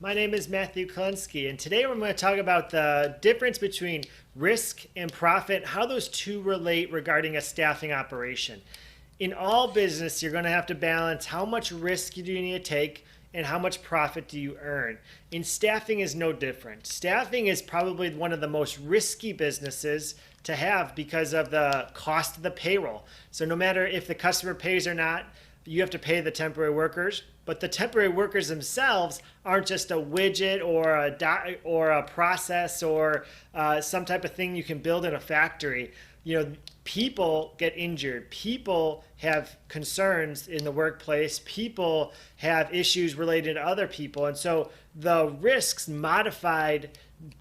My name is Matthew Klinsky, and today we're going to talk about the difference between risk and profit, how those two relate regarding a staffing operation. In all business, you're going to have to balance how much risk do you need to take and how much profit do you earn. In staffing is no different. Staffing is probably one of the most risky businesses to have because of the cost of the payroll. So no matter if the customer pays or not, you have to pay the temporary workers, but the temporary workers themselves aren't just a widget or a process or some type of thing you can build in a factory. You know, people get injured. People have concerns in the workplace. People have issues related to other people. And so the risks modified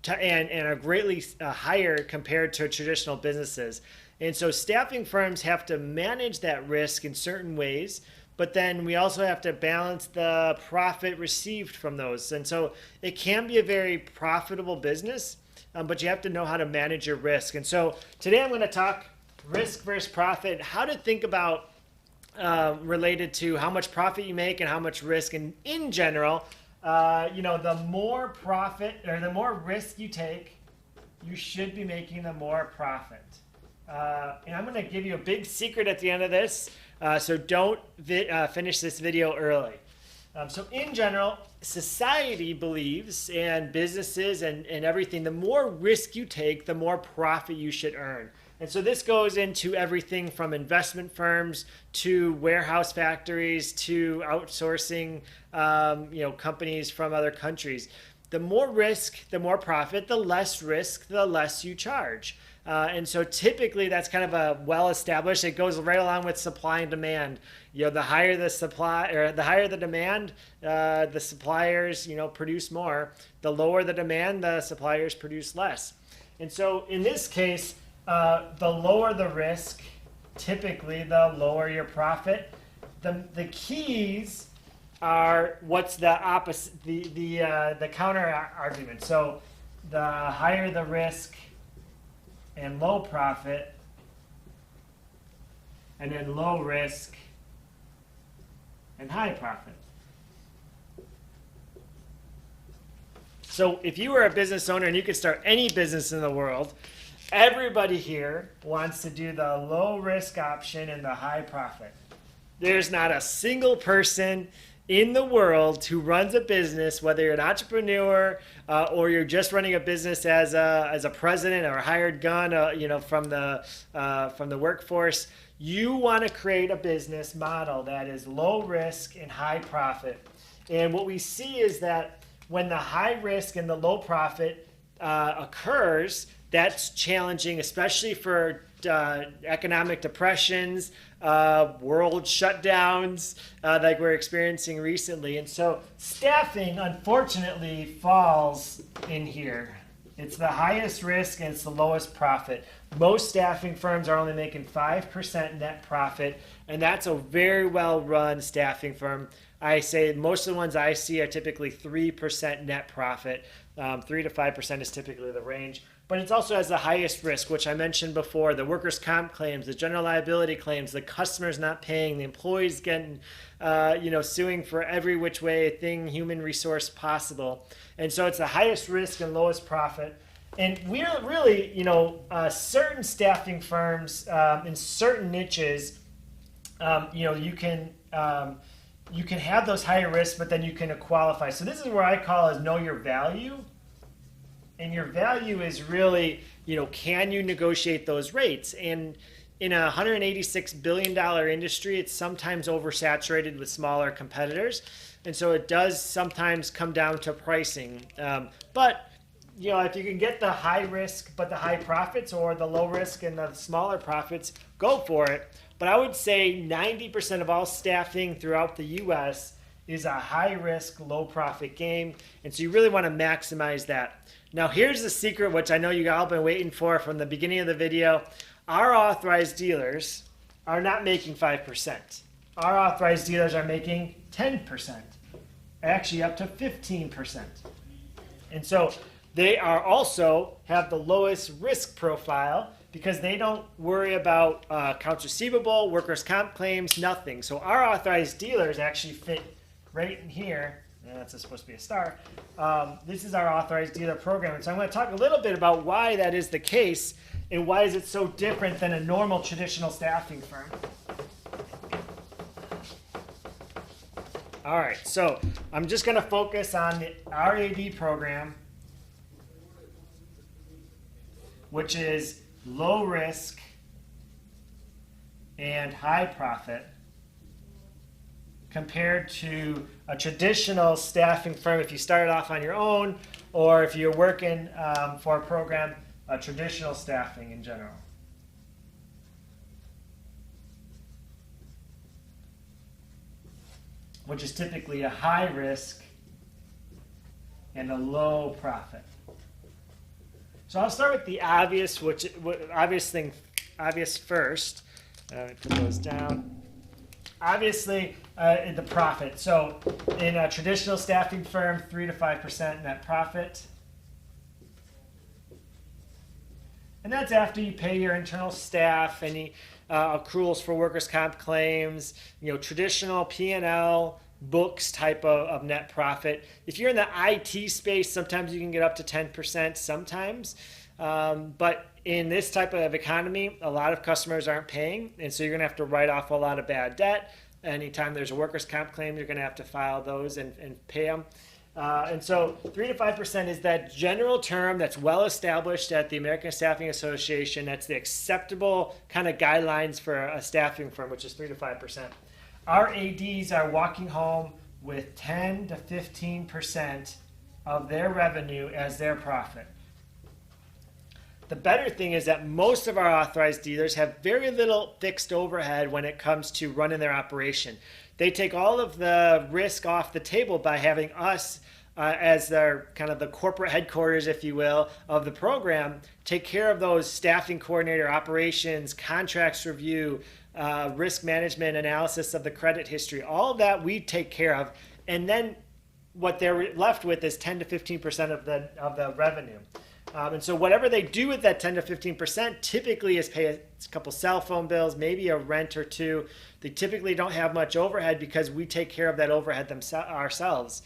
and are greatly higher compared to traditional businesses. And so staffing firms have to manage that risk in certain ways, but then we also have to balance the profit received from those. And so it can be a very profitable business, but you have to know how to manage your risk. And so today I'm going to talk risk versus profit, how to think about related to how much profit you make and how much risk. And in general, the more profit or the more risk you take, you should be making the more profit. And I'm going to give you a big secret at the end of this, so don't finish this video early. So in general, society believes, and businesses and everything, the more risk you take, the more profit you should earn. And so this goes into everything from investment firms to warehouse factories to outsourcing companies from other countries. The more risk, the more profit. The less risk, the less you charge. And so typically that's kind of a well-established, it goes right along with supply and demand. The higher the supply or the higher the demand, the suppliers, produce more. The lower the demand, the suppliers produce less. And so in this case, the lower the risk, typically the lower your profit. The keys are what's the opposite, the counter argument. So the higher the risk and low profit, and then low risk and high profit. So if you were a business owner and you could start any business in the world, everybody here wants to do the low risk option and the high profit. There's not a single person in the world who runs a business, whether you're an entrepreneur or you're just running a business as a president or a hired gun, from the workforce. You want to create a business model that is low risk and high profit. And what we see is that when the high risk and the low profit occurs, that's challenging, especially for economic depressions, world shutdowns like we're experiencing recently. And so staffing, unfortunately, falls in here. It's the highest risk and it's the lowest profit. Most staffing firms are only making 5% net profit, and that's a very well-run staffing firm. I say most of the ones I see are typically 3% net profit. 3 to 5% is typically the range. But it also has the highest risk, which I mentioned before, the workers' comp claims, the general liability claims, the customers not paying, the employees getting, suing for every which way thing, human resource possible. And so it's the highest risk and lowest profit. And we're really, certain staffing firms in certain niches, you can have those higher risks, but then you can qualify. So this is where I call is know your value. And your value is really, can you negotiate those rates? And in a $186 billion industry, it's sometimes oversaturated with smaller competitors. And so it does sometimes come down to pricing. But if you can get the high risk but the high profits, or the low risk and the smaller profits, go for it. But I would say 90% of all staffing throughout the U.S. is a high risk, low profit game. And so you really want to maximize that. Now here's the secret, which I know you all been waiting for from the beginning of the video. Our authorized dealers are not making 5%. Our authorized dealers are making 10%, actually up to 15%. And so they are also have the lowest risk profile because they don't worry about accounts receivable, workers' comp claims, nothing. So our authorized dealers actually fit right in here and that's supposed to be a star. This is our authorized dealer program. And so I'm going to talk a little bit about why that is the case and why is it so different than a normal traditional staffing firm. All right, so I'm just going to focus on the RAD program, which is low risk and high profit, compared to a traditional staffing firm if you started off on your own, or if you're working for a program, traditional staffing in general. Which is typically a high risk and a low profit. So I'll start with the obvious, obvious first. Put those down. Obviously, the profit. So in a traditional staffing firm, 3 to 5% net profit. And that's after you pay your internal staff, any accruals for workers' comp claims, traditional P&L, books type of net profit. If you're in the IT space, sometimes you can get up to 10% sometimes. But in this type of economy, a lot of customers aren't paying, and so you're going to have to write off a lot of bad debt. Anytime there's a workers' comp claim, you're going to have to file those and pay them. And so 3 to 5% is that general term that's well established at the American Staffing Association. That's the acceptable kind of guidelines for a staffing firm, which is 3 to 5%. Our ADs are walking home with 10 to 15% of their revenue as their profit. The better thing is that most of our authorized dealers have very little fixed overhead when it comes to running their operation. They take all of the risk off the table by having us as their kind of the corporate headquarters, if you will, of the program, take care of those staffing coordinator operations, contracts review, risk management analysis of the credit history. All of that we take care of, and then what they're left with is 10 to 15% of the revenue. And so whatever they do with that 10 to 15% typically is pay a couple cell phone bills, maybe a rent or two. They typically don't have much overhead because we take care of that overhead ourselves.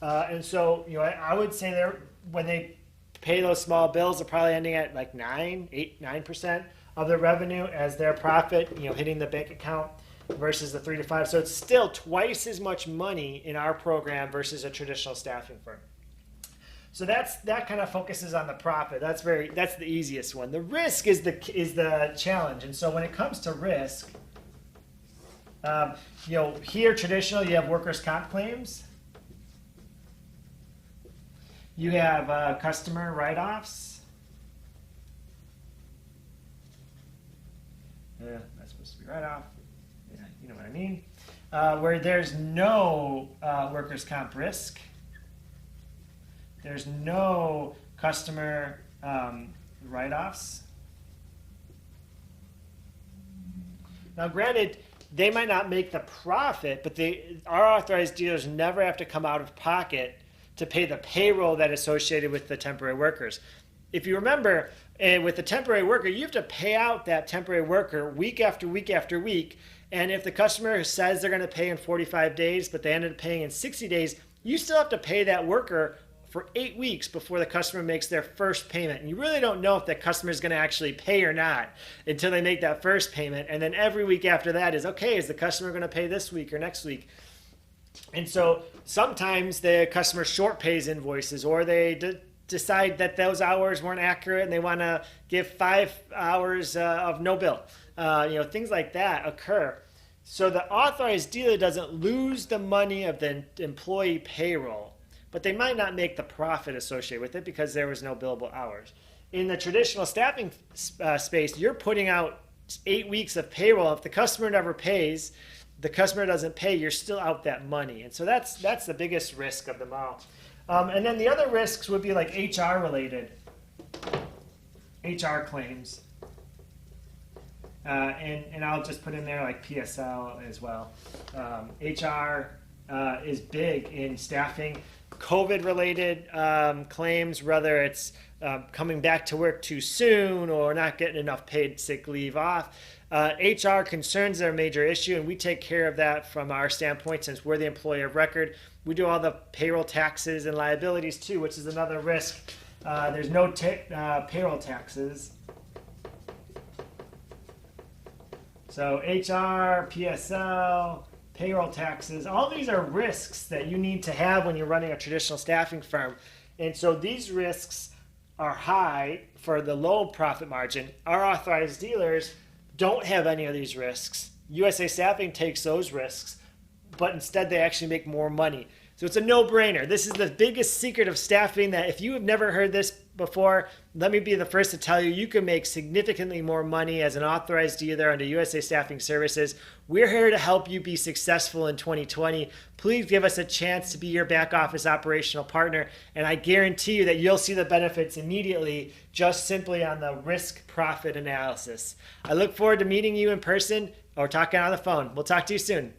And so, I would say when they pay those small bills, they're probably ending at like 9% of their revenue as their profit, hitting the bank account versus the 3 to 5. So it's still twice as much money in our program versus a traditional staffing firm. So that kind of focuses on the profit. That's the easiest one. The risk is the challenge. And so when it comes to risk, here traditionally you have workers' comp claims. You have customer write-offs. Yeah, that's supposed to be write-off. Yeah, you know what I mean. Where there's no workers' comp risk. There's no customer write-offs. Now, granted, they might not make the profit, but our authorized dealers never have to come out of pocket to pay the payroll that is associated with the temporary workers. If you remember, with the temporary worker, you have to pay out that temporary worker week after week after week. And if the customer says they're going to pay in 45 days, but they ended up paying in 60 days, you still have to pay that worker for 8 weeks before the customer makes their first payment. And you really don't know if that customer is going to actually pay or not until they make that first payment. And then every week after that is, okay, is the customer going to pay this week or next week? And so sometimes the customer short pays invoices, or they decide that those hours weren't accurate and they want to give 5 hours of no bill. Things like that occur. So the authorized dealer doesn't lose the money of the employee payroll, but they might not make the profit associated with it because there was no billable hours. In the traditional staffing space, you're putting out 8 weeks of payroll. If the customer never pays, the customer doesn't pay, you're still out that money. And so that's the biggest risk of them all. And then the other risks would be like HR related, HR claims. And I'll just put in there like PSL as well. HR is big in staffing. COVID-related claims, whether it's coming back to work too soon or not getting enough paid sick leave off. HR concerns are a major issue, and we take care of that from our standpoint since we're the employer of record. We do all the payroll taxes and liabilities too, which is another risk. There's no payroll taxes. So HR, PSL, payroll taxes, all these are risks that you need to have when you're running a traditional staffing firm. And so these risks are high for the low profit margin. Our authorized dealers don't have any of these risks. USA Staffing takes those risks, but instead they actually make more money. So it's a no-brainer. This is the biggest secret of staffing that if you have never heard this before, let me be the first to tell you, you can make significantly more money as an authorized dealer under USA Staffing Services. We're here to help you be successful in 2020. Please give us a chance to be your back office operational partner, and I guarantee you that you'll see the benefits immediately just simply on the risk-profit analysis. I look forward to meeting you in person or talking on the phone. We'll talk to you soon.